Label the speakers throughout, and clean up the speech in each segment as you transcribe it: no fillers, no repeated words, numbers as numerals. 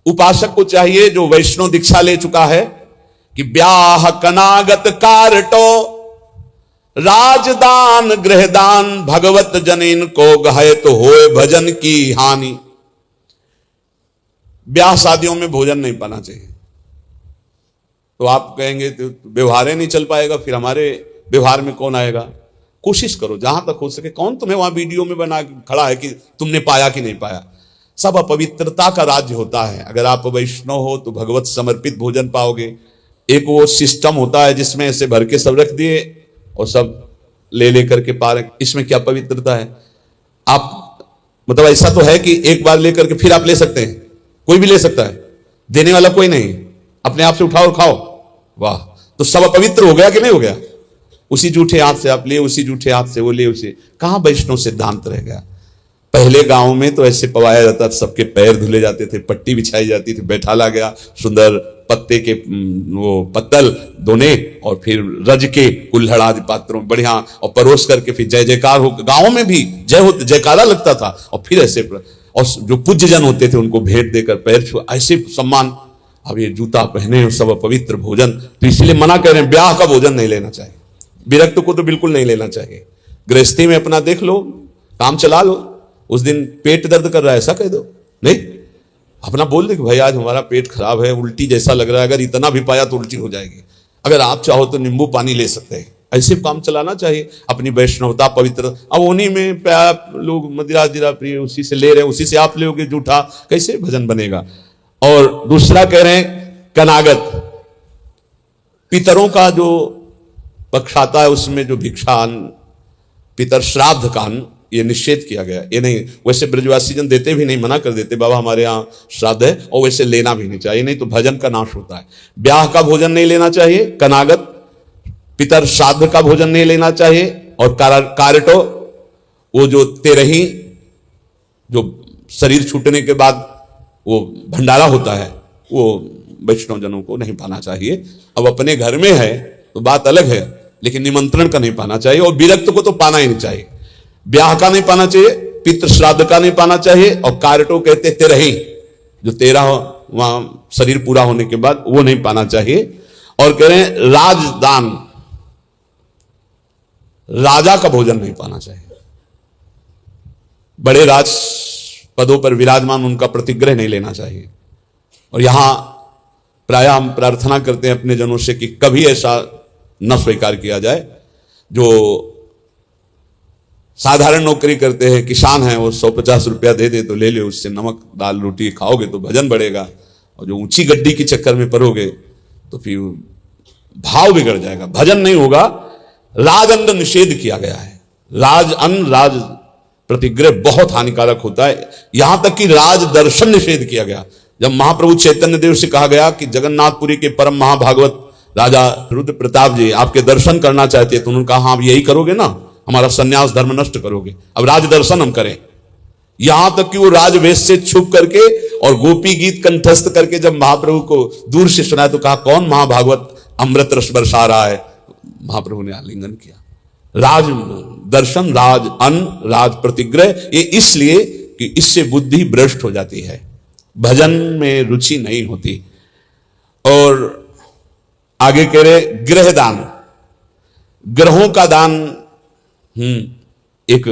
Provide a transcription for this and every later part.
Speaker 1: उपासक को चाहिए जो वैष्णव दीक्षा ले चुका है कि ब्याह कनागत कारटो राजदान गृहदान भगवत जनिन को गहे तो होए भजन की हानि। ब्याह शादियों में भोजन नहीं पाना चाहिए। तो आप कहेंगे तो व्यवहार ही नहीं चल पाएगा, फिर हमारे व्यवहार में कौन आएगा? कोशिश करो जहां तक हो सके। कौन तुम्हें वहां वीडियो में बना खड़ा है कि तुमने पाया कि नहीं पाया? सब अपवित्रता का राज्य होता है। अगर आप वैष्णव हो तो भगवत समर्पित भोजन पाओगे। एक वो सिस्टम होता है जिसमें ऐसे भर के सब रख दिए और सब ले लेकर के पा रहे, इसमें क्या पवित्रता है? आप मतलब ऐसा तो है कि एक बार लेकर के फिर आप ले सकते हैं, कोई भी ले सकता है, देने वाला कोई नहीं, अपने आप से उठाओ और खाओ। वाह, तो सब अपवित्र हो गया कि नहीं हो गया? उसी जूठे हाथ से आप लिए, उसी जूठे हाथ से वो लिए, उसे कहां वैष्णव सिद्धांत रह गया? पहले गांव में तो ऐसे पवाया जाता था, सबके पैर धुले जाते थे, पट्टी बिछाई जाती थी, बैठाला गया, सुंदर पत्ते के वो पत्तल दोने और फिर रज के कुल्हड़ आदि पात्रों में बढ़िया और परोस करके फिर जय जयकार हो, गांव में भी जयकारा लगता था। और फिर ऐसे और जो पूज्य जन होते थे उनको भेंट देकर पैर छू, ऐसे सम्मान। अब ये जूता पहने सब पवित्र भोजन, तो इसलिए मना कर रहे हैं ब्याह का भोजन नहीं लेना चाहिए। विरक्त को तो बिल्कुल नहीं लेना चाहिए। गृहस्थी में अपना देख लो, काम चला लो। उस दिन पेट दर्द कर रहा है ऐसा कह दो, नहीं अपना बोल दे कि भाई आज हमारा पेट खराब है, उल्टी जैसा लग रहा है, अगर इतना भी पाया तो उल्टी हो जाएगी, अगर आप चाहो तो नींबू पानी ले सकते हैं। ऐसे काम चलाना चाहिए। अपनी वैष्णवता पवित्र, अब उन्हीं में लोग मदिरा दिरा प्रिय उसी से ले रहे हैं, उसी से आप लोगे जूठा, कैसे भजन बनेगा? और दूसरा कह रहे हैं कनागत, पितरों का जो पक्ष आता है उसमें जो भिक्षान पितर श्राद्ध कान ये निषेध किया गया। ये नहीं, वैसे ब्रजवासी जन देते भी नहीं, मना कर देते बाबा हमारे यहाँ श्राद्ध है, और वैसे लेना भी नहीं चाहिए, नहीं तो भजन का नाश होता है। ब्याह का भोजन नहीं लेना चाहिए, कनागत पितर श्राद्ध का भोजन नहीं लेना चाहिए। और कारटो वो जो तेरही जो शरीर छूटने के बाद वो भंडारा होता है वो वैष्णव जनों को नहीं पाना चाहिए। अब अपने घर में है तो बात अलग है, लेकिन निमंत्रण का नहीं पाना चाहिए। और विरक्त को तो पाना ही नहीं चाहिए। ब्याह का नहीं पाना चाहिए, पितृ श्राद्ध का नहीं पाना चाहिए। और कारटो कहते तेरही, जो 13 वहां शरीर पूरा होने के बाद वो नहीं पाना चाहिए। और कह रहे हैं राजदान, राजा का भोजन नहीं पाना चाहिए। बड़े राज पदों पर विराजमान उनका प्रतिग्रह नहीं लेना चाहिए। और यहां प्राय हम प्रार्थना करते हैं अपने जनों से कि कभी ऐसा न स्वीकार किया जाए। जो साधारण नौकरी करते हैं, किसान हैं, वो 150 रुपया दे दे तो ले ले, उससे नमक दाल रोटी खाओगे तो भजन बढ़ेगा। और जो ऊंची गड्डी के चक्कर में पड़ोगे तो फिर भाव बिगड़ जाएगा, भजन नहीं होगा। राजअन्न निषेध किया गया है। राजअन्न, राज प्रतिग्रह बहुत हानिकारक होता है। यहां तक कि राज दर्शन निषेध किया गया। जब महाप्रभु चैतन्य देव से कहा गया कि जगन्नाथपुरी के परम महाभागवत राजा रुद्र प्रताप जी आपके दर्शन करना चाहते हैं, तो उन्होंने कहा हाँ यही करोगे ना, हमारा सन्यास धर्म नष्ट करोगे, अब राज दर्शन हम करें। यहां तक कि वो राजवेश से छुप करके और गोपी गीत कंठस्थ करके जब महाप्रभु को दूर से सुना तो कहा कौन महाभागवत अमृत रस बरसा रहा है? महाप्रभु ने आलिंगन किया। राज दर्शन, राज अन्न, राज प्रतिग्रह, ये इसलिए कि इससे बुद्धि भ्रष्ट हो जाती है, भजन में रुचि नहीं होती। और आगे कह रहे गृहदान, ग्रहों का दान। एक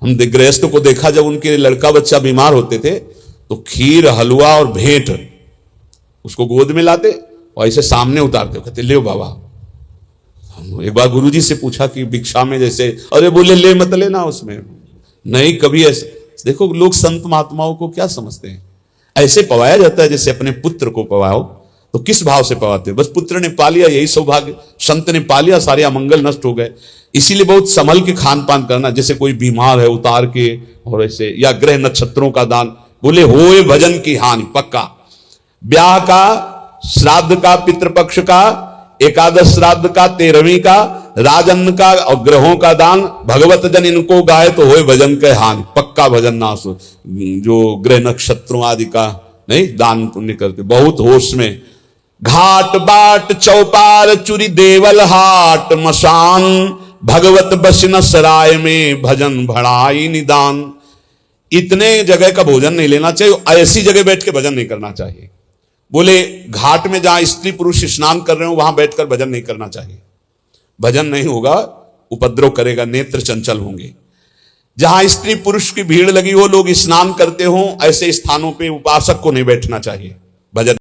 Speaker 1: हम गृहस्थ को देखा, जब उनके लड़का बच्चा बीमार होते थे तो खीर हलवा और भेंट उसको गोद में लाते और ऐसे सामने उतारते, कहते ले बाबा। एक बार गुरुजी से पूछा कि भिक्षा में जैसे, अरे बोले ले मत लेना उसमें, नहीं कभी ऐसे। देखो लोग संत महात्माओं को क्या समझते हैं, ऐसे पवाया जाता है जैसे अपने पुत्र को पवाओ। तो किस भाव से पवाते हो? बस पुत्र ने पा लिया यही सौभाग्य, संत ने पा लिया सारे अमंगल नष्ट हो गए। इसीलिए बहुत संभल के खान पान करना, जैसे कोई बीमार है उतार के और ऐसे, या ग्रह नक्षत्रों का दान, बोले होए भजन की हानि पक्का। ब्याह का, श्राद्ध का, पितृपक्ष का, एकादश श्राद्ध का, 13वीं का, राजन्न का और ग्रहों का दान, भगवत जन इनको गाए तो होए भजन के हानि पक्का, भजन नाश हो। जो ग्रह नक्षत्रों आदि का नहीं दान पुण्य करते, बहुत होश में। घाट बाट चौपार चुरी देवल हाट मसान, भगवत बसिन सराय में भजन भड़ाई निदान। इतने जगह का भोजन नहीं लेना चाहिए, ऐसी जगह बैठ के भजन नहीं करना चाहिए। बोले घाट में जहां स्त्री पुरुष स्नान कर रहे हो वहां बैठकर भजन नहीं करना चाहिए, भजन नहीं होगा, उपद्रव करेगा, नेत्र चंचल होंगे। जहां स्त्री पुरुष की भीड़ लगी हो, लोग स्नान करते हो, ऐसे स्थानों पे उपासक को नहीं बैठना चाहिए, भजन